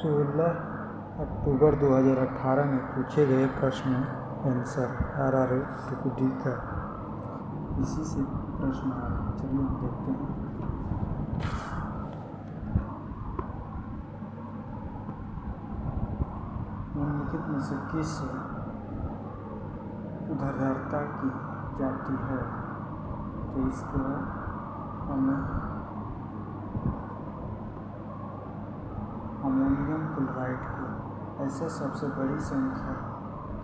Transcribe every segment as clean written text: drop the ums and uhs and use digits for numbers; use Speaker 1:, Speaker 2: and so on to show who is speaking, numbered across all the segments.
Speaker 1: 16 अक्टूबर 2018 में पूछे गए प्रश्न आंसर RRTPD का इसी से प्रश्न आ रहा है। चलिए देखते हैं। निम्नलिखित में से किस उदारता की जाती है? तो इसको हमें अमोनियम क्लोराइड की ऐसा सबसे बड़ी संख्या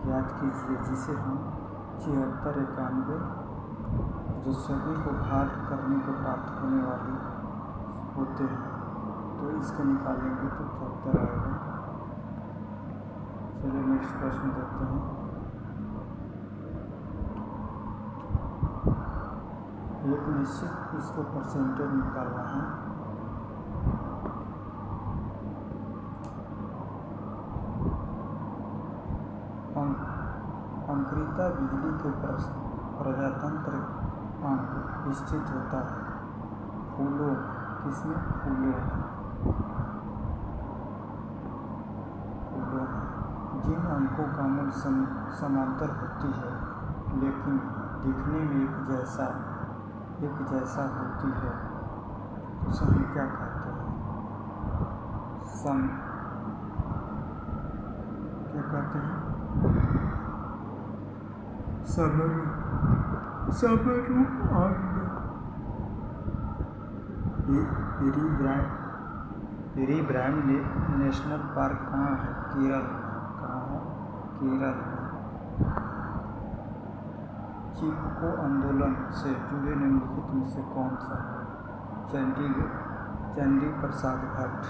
Speaker 1: याद कीजिए जिसे हम 76 91 जो सभी को भाग करने को प्राप्त होने वाली होते हैं, तो इसको निकालेंगे तो 74 आएगा। चलिए नेक्स्ट प्रश्न देखते हैं। एक निश्चित इसको परसेंटेज निकालना है। अंकुरिता बिजली के प्रजातंत्र अंक स्थित होता है फूलों किसमें? फूलों जिन अंकों का मूल समांतर होती है लेकिन दिखने में एक जैसा होती है तो उसे हम क्या कहते हैं? क्या कहते हैं? समरूप अंग। रिब्राम नेशनल पार्क कहाँ है? केरल में। कहाँ है? केरल में। चिपको आंदोलन से जुड़े निम्नलिखित में से कौन सा है? चंडी प्रसाद भट्ट।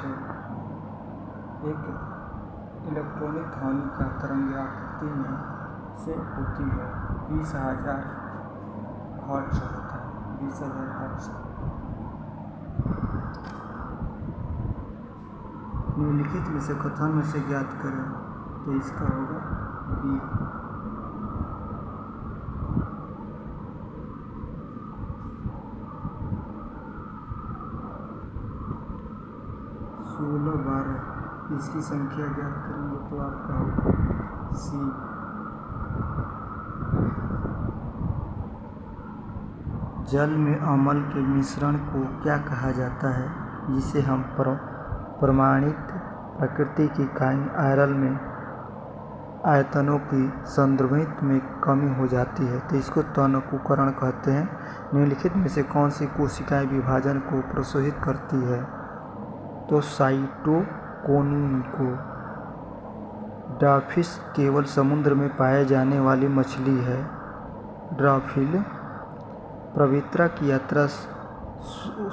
Speaker 1: एक इलेक्ट्रॉनिक ध्वनि का तरंग आकृति में से होती है 20,000 हर्ट्ज होता है 20,000 हर्ट्ज। निम्नलिखित में से कथन में से ज्ञात करें तो इसका होगा बी। 16 12 इसकी संख्या ज्ञात करेंगे तो आपका होगा सी। जल में अम्ल के मिश्रण को क्या कहा जाता है जिसे हम प्रमाणित प्रकृति की इकाई आयरन में आयतनों की संदर्भित में कमी हो जाती है तो इसको तनकुकरण कहते हैं। निम्नलिखित में से कौन सी कोशिकाएं विभाजन को प्रोत्साहित करती है? तो साइटोकिनिन को। ड्राफिश केवल समुद्र में पाए जाने वाली मछली है। ड्राफिल पवित्रा की यात्रा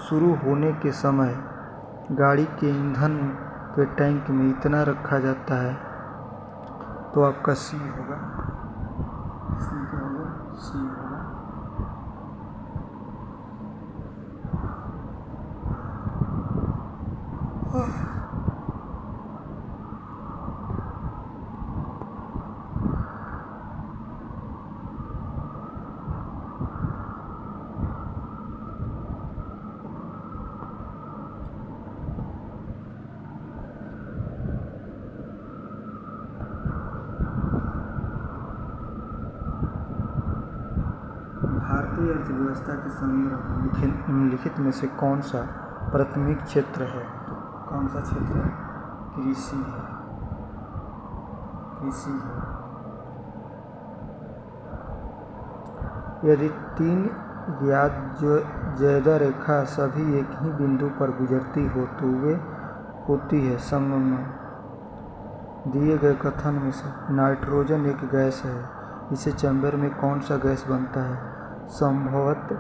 Speaker 1: शुरू होने के समय गाड़ी के ईंधन के टैंक में इतना रखा जाता है तो आपका सी होगा। इसमें क्या होगा? सी होगा। भारतीय अर्थव्यवस्था के संदर्भ में निम्नलिखित में से कौन सा प्राथमिक क्षेत्र है? तो कौन सा क्षेत्र है? कृषि है। कृषि है। यदि 3 ज्ञात ज्यादा रेखा सभी एक ही बिंदु पर गुजरती हो तो वे होती है संगम। दिए गए कथन में से नाइट्रोजन एक गैस है, इसे चैम्बर में कौन सा गैस बनता है? संभवतः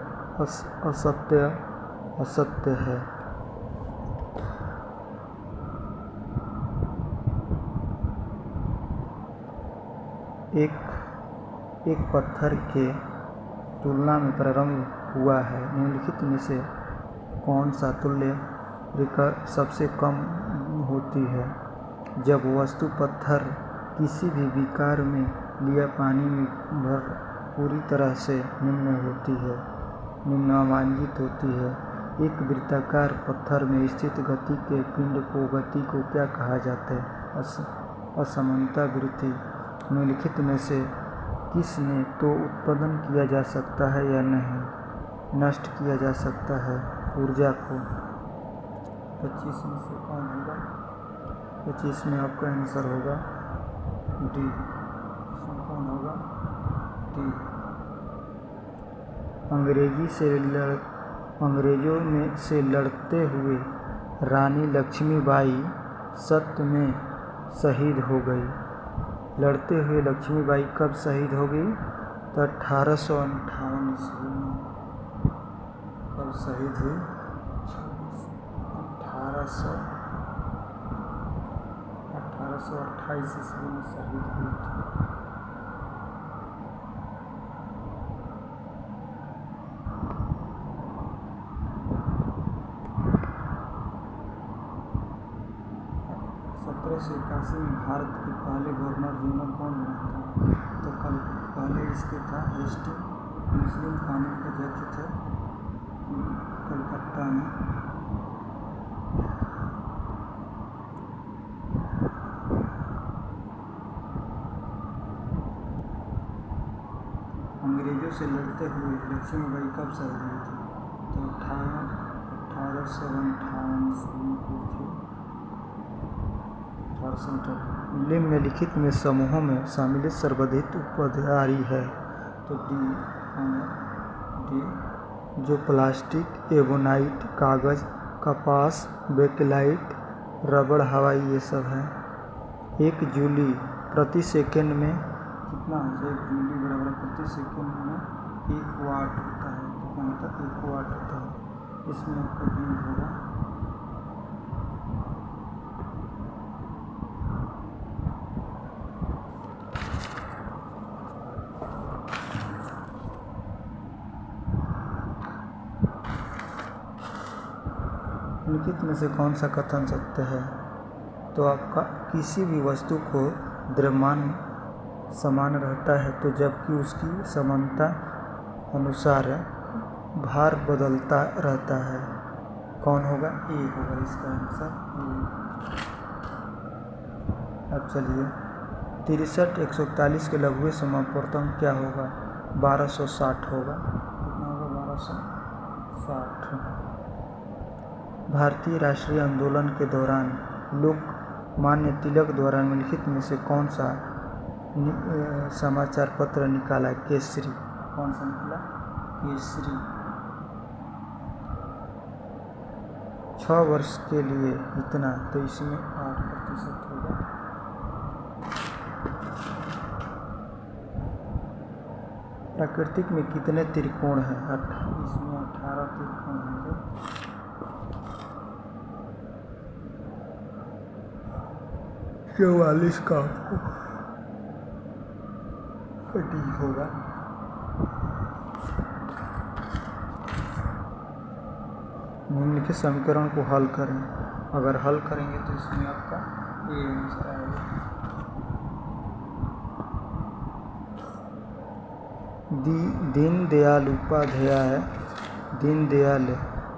Speaker 1: असत्य है। एक पत्थर के तुलना में प्रारंभ हुआ है। निम्नलिखित में से कौन सा तुल्य रेखा सबसे कम होती है? जब वस्तु पत्थर किसी भी विकार में लिया पानी में भर पूरी तरह से निम्न अमांजित होती है एक वृत्ताकार पत्थर में स्थित गति के पिंड को गति को क्या कहा जाता है? असमानता वृत्ति। निम्नलिखित में से किस ने तो उत्पादन किया जा सकता है या नहीं नष्ट किया जा सकता है ऊर्जा को? 25 में से कौन होगा? 25 में आपका आंसर होगा डी। इसमें कौन होगा? डी। अंग्रेजों में से लड़ते हुए रानी लक्ष्मीबाई सत्य में शहीद हो गई। लड़ते हुए लक्ष्मीबाई कब शहीद हो गई? तो 1858 ईस्वी में। कब शहीद हुई? 1828 ईस्वी में शहीद हुई थी। में भारत के पहले गवर्नर जनरल कौन बना था? तो कल पहले इसके था हेस्टिंग, मुस्लिम कानून के जज थे कलकत्ता में। अंग्रेजों से लड़ते हुए लक्ष्मीबाई कब शहीद हुई थी? तो 1858 ईस्वी में हुई थी। निम्नलिखित में समूहों में सम्मिलित सर्वाधिक उपधारी है? तो डी। जो प्लास्टिक, एबोनाइट, कागज, कपास, बेकेलाइट, रबड़, हवाई ये सब है। 1 जूली प्रति सेकंड में कितना है? 1 जूली बराबर प्रति सेकंड में 1 वाट होता है। कितना होता है? 1 वाट होता है। इसमें आपका डी होगा। निम्नलिखित में से कौन सा कथन सत्य है? तो आपका किसी भी वस्तु को द्रव्यमान समान रहता है तो जबकि उसकी समानता अनुसार भार बदलता रहता है। कौन होगा? ए होगा इसका आंसर ए। अब चलिए 63 141 के लघु समापवर्तन क्या होगा? 1260 होगा। कितना होगा? 1260। भारतीय राष्ट्रीय आंदोलन के दौरान लोकमान्य तिलक द्वारा निम्नलिखित में से कौन सा समाचार पत्र निकाला? केसरी। कौन सा निकला? केसरी। 6 वर्ष के लिए इतना, तो इसमें 8% होगा। प्राकृतिक में कितने त्रिकोण हैं? इसमें 18 त्रिकोण होंगे। 44 का आपको डी होगा। निम्नलिखित समीकरण को हल करें। अगर हल करेंगे तो इसमें आपका ए आंसर आएगा। दीनदयाल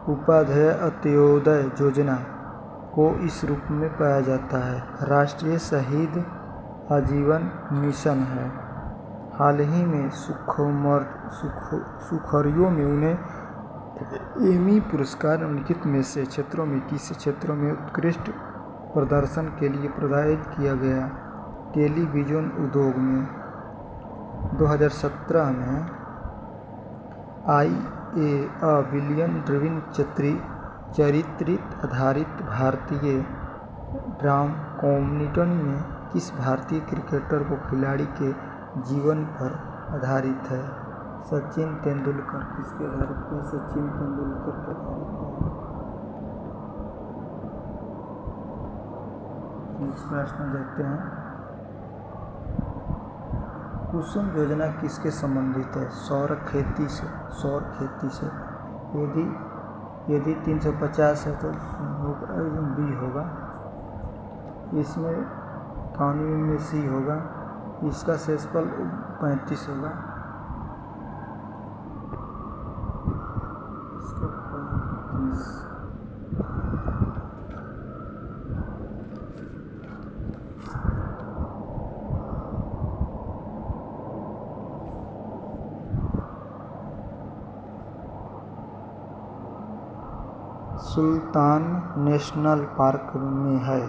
Speaker 1: उपाध्याय अंत्योदय योजना को इस रूप में पाया जाता है। राष्ट्रीय शहीद आजीवन मिशन है। हाल ही में सुखरियों में उन्हें एमी पुरस्कार निम्नलिखित में से क्षेत्रों में किस क्षेत्रों में उत्कृष्ट प्रदर्शन के लिए प्रदान किया गया? टेलीविजन उद्योग में। 2017 में IA बिलियन ड्रिवन चरित्रित आधारित भारतीय ड्रामा कॉमेडी में किस भारतीय क्रिकेटर को खिलाड़ी के जीवन पर आधारित है? सचिन तेंदुलकर। किसके आधारित है? सचिन तेंदुलकर पर आधारित है। नेक्स्ट प्रश्न देखते हैं। कुसुम योजना किसके संबंधित है? सौर खेती से। यदि 350 है तो बी होगा। इसमें कानून में सी होगा। इसका शेषफल 35 होगा। इसका 35 सुल्तान नेशनल पार्क में है।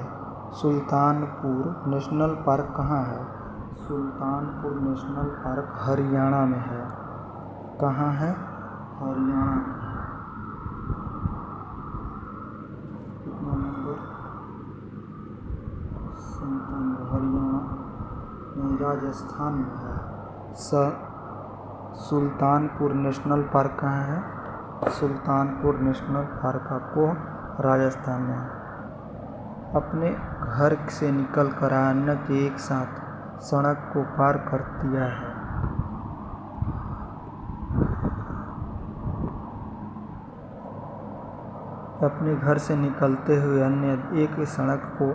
Speaker 1: सुल्तानपुर नेशनल पार्क कहाँ है? सुल्तानपुर नेशनल पार्क हरियाणा में है। कहाँ है? हरियाणा में। कितना नंबर? हरियाणा में, राजस्थान में है। सुल्तानपुर नेशनल पार्क कहाँ है? सुल्तानपुर नेशनल पार्क आपको राजस्थान में है। अपने घर से निकलकर अन्य के एक साथ सड़क को पार कर दिया है। अपने घर से निकलते हुए अन्य एक सड़क को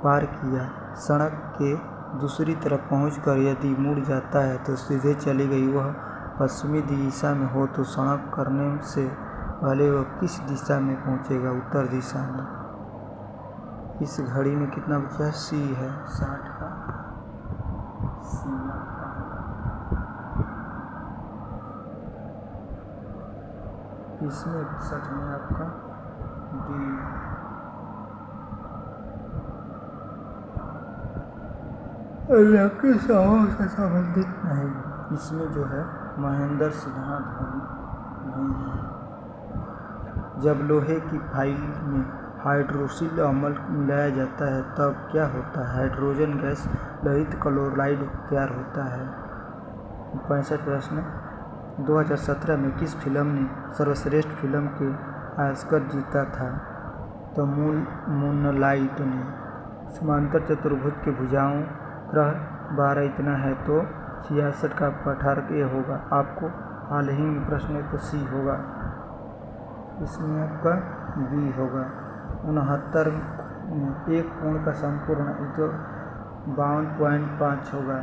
Speaker 1: पार किया। सड़क के दूसरी तरफ पहुंचकर यदि मुड़ जाता है तो सीधे चली गई। वह पश्चिमी दिशा में हो तो सड़क करने से पहले वह किस दिशा में पहुंचेगा? उत्तर दिशा में। इस घड़ी में कितना बचा? सी है 60 का। सी इसमें 60 में आपका डी। अल्लाह के सामों से संबंधित नहीं। इसमें जो है महेंद्र सिद्धांत नहीं है। जब लोहे की फाइल में हाइड्रोक्सिल अम्ल मिलाया जाता है तब क्या होता है? हाइड्रोजन गैस लोहित क्लोराइड तैयार होता है। 65 प्रश्न। 2017 में किस फिल्म ने सर्वश्रेष्ठ फिल्म के ऑस्कर जीता था? तो मूनलाइट ने। समांतर चतुर्भुज के भुजाओं ग्रह 12 इतना है तो 66 का 18 ये होगा। आपको हाल ही में प्रश्न है तो सी होगा। इसमें आपका बी होगा। 69 में एक कोण का संपूर्ण तो 52.5 होगा।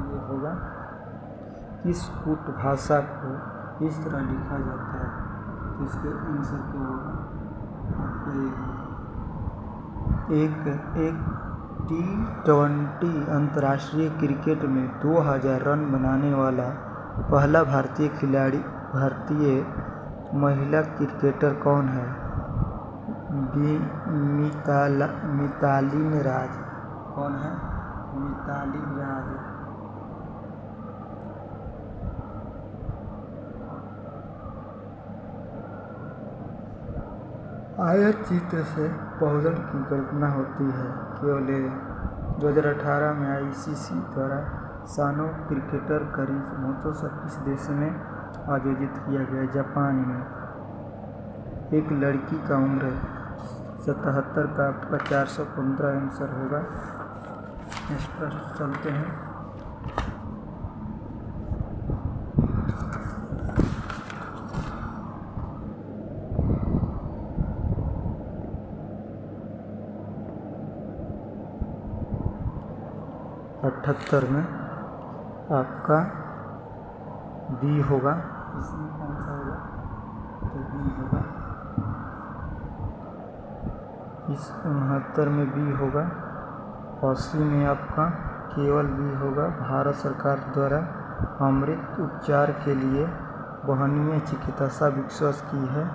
Speaker 1: ये होगा। किस कूट भाषा को इस तरह लिखा जाता है? तो इसके आंसर क्या होगा? एक T20 अंतर्राष्ट्रीय क्रिकेट में 2000 रन बनाने वाला पहला भारतीय महिला क्रिकेटर कौन है? मिताली राज। कौन है? मिताली राज। आयत चित्र से पौधन की कल्पना होती है। केवल 2018 में ICC द्वारा सानो क्रिकेटर करीब 926 देशों में आयोजित किया गया। जापान में एक लड़की का उम्र 77 का आपका 415 आंसर होगा। नेक्स्ट प्रश्न चलते हैं। अठहत्तर में आपका बी होगा। इसमें कौन सा होगा? तो बी होगा। इस 69 में बी होगा। 80 में आपका केवल बी होगा। भारत सरकार द्वारा अमृत उपचार के लिए वहनीय चिकित्सा विकसित की है।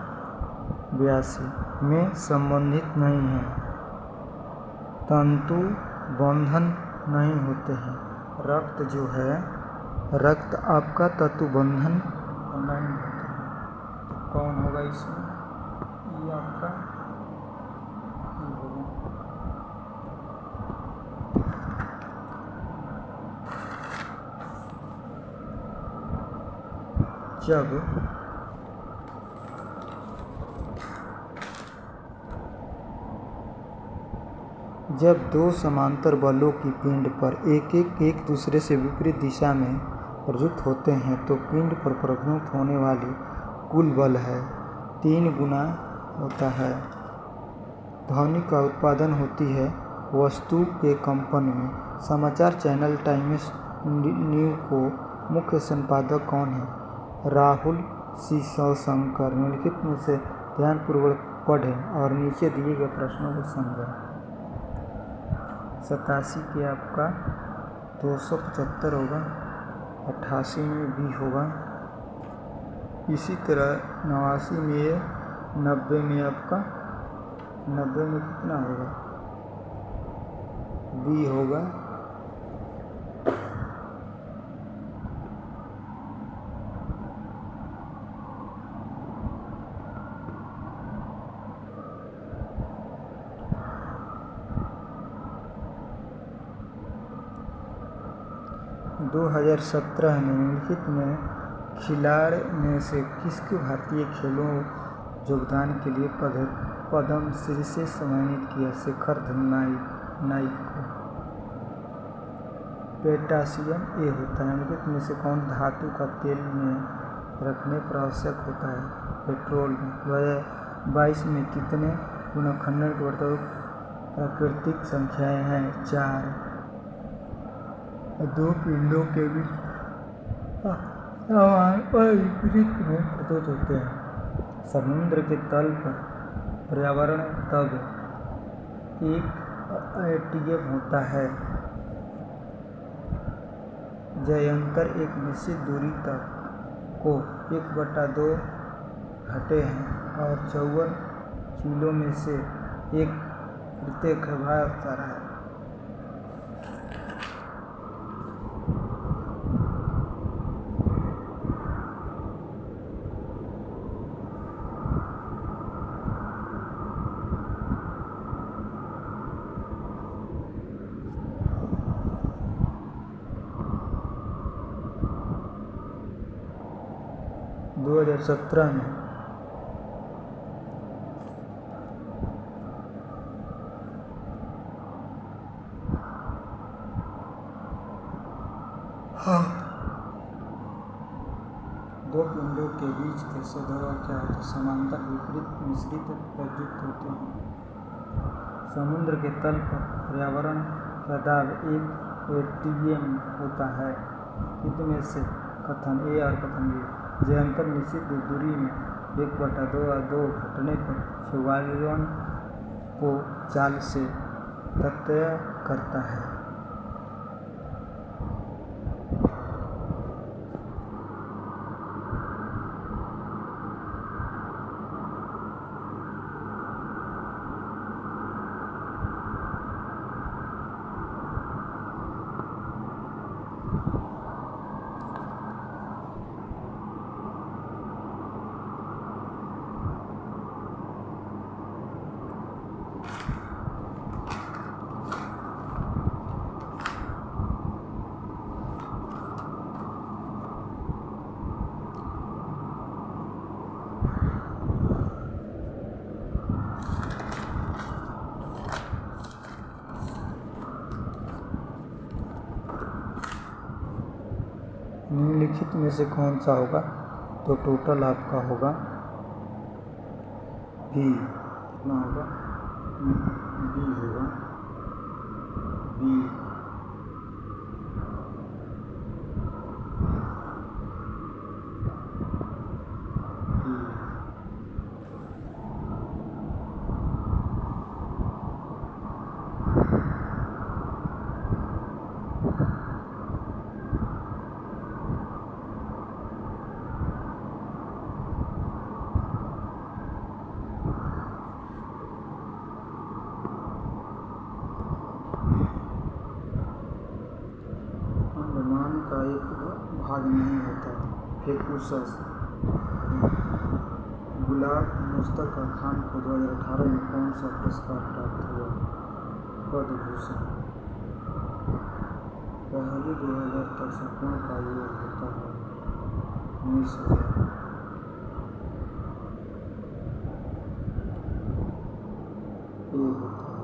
Speaker 1: 82 में संबंधित नहीं है। तंतु बंधन नहीं होते हैं। रक्त जो है, रक्त आपका तंतु बंधन नहीं होते हैं। तो कौन होगा इसमें? ये आपका होगा। जब दो समांतर बलों की पिंड पर एक दूसरे से विपरीत दिशा में प्रयुक्त होते हैं तो पिंड पर प्रयुक्त होने वाली कुल बल है 3 गुना होता है। ध्वनि का उत्पादन होती है वस्तु के कंपन में। समाचार चैनल टाइम्स न्यू को मुख्य संपादक कौन है? राहुल सी शंकर। निम्नलिखित में से ध्यानपूर्वक पढ़ें और नीचे दिए गए प्रश्नों को समझें। 87 के आपका 275 होगा, 88 में भी होगा, इसी तरह 89 में ये, 90 में आपका, 90 में कितना होगा, बी होगा, 2017 में निम्नलिखित में खिलाड़ी में से किसको भारतीय खेलों योगदान के लिए पद्म श्री से सम्मानित किया? शेखर नाइक को। पोटेशियम ए होता है। निम्नलिखित में से कौन धातु का तेल में रखने पर आवश्यक होता है? पेट्रोल में। 2022 में कितने गुणनखंड के वर्तमान प्राकृतिक संख्याएं हैं? 4। दो पिंडों के बीच समान और विपरीत में प्रस्तुत होते हैं। समुद्र के तल पर पर्यावरण तब एक एटीएम होता है जयंतर एक निश्चित दूरी तक को 1/2 घटे हैं और 54 किलो में से एक प्रत्येक भार होता है। दो 2017 में दो पिंडों के बीच के सदवा क्या होते? समांतर विपरीत मिश्रित प्रयुक्त होते हैं। समुद्र के तल पर पर्यावरण प्रदाब एक एटीएम होता है। इनमें से कथन ए और कथन बी। जयंतर निश्चित दूरी में 1/2 घटने पर 54 को चाल से तय करता है। निम्नलिखित में से कौन सा होगा? तो टोटल आपका होगा बी। कितना होगा? बी होगा, बी। का एक भाग नहीं होता। हेकुसस गुलाब मुस्तफा खान को 2018 में कौन सा पुरस्कार प्राप्त हुआ? पद्मभूषण। पहली 2000 तक संपूर्ण का योग होता है 19,000। ये होता है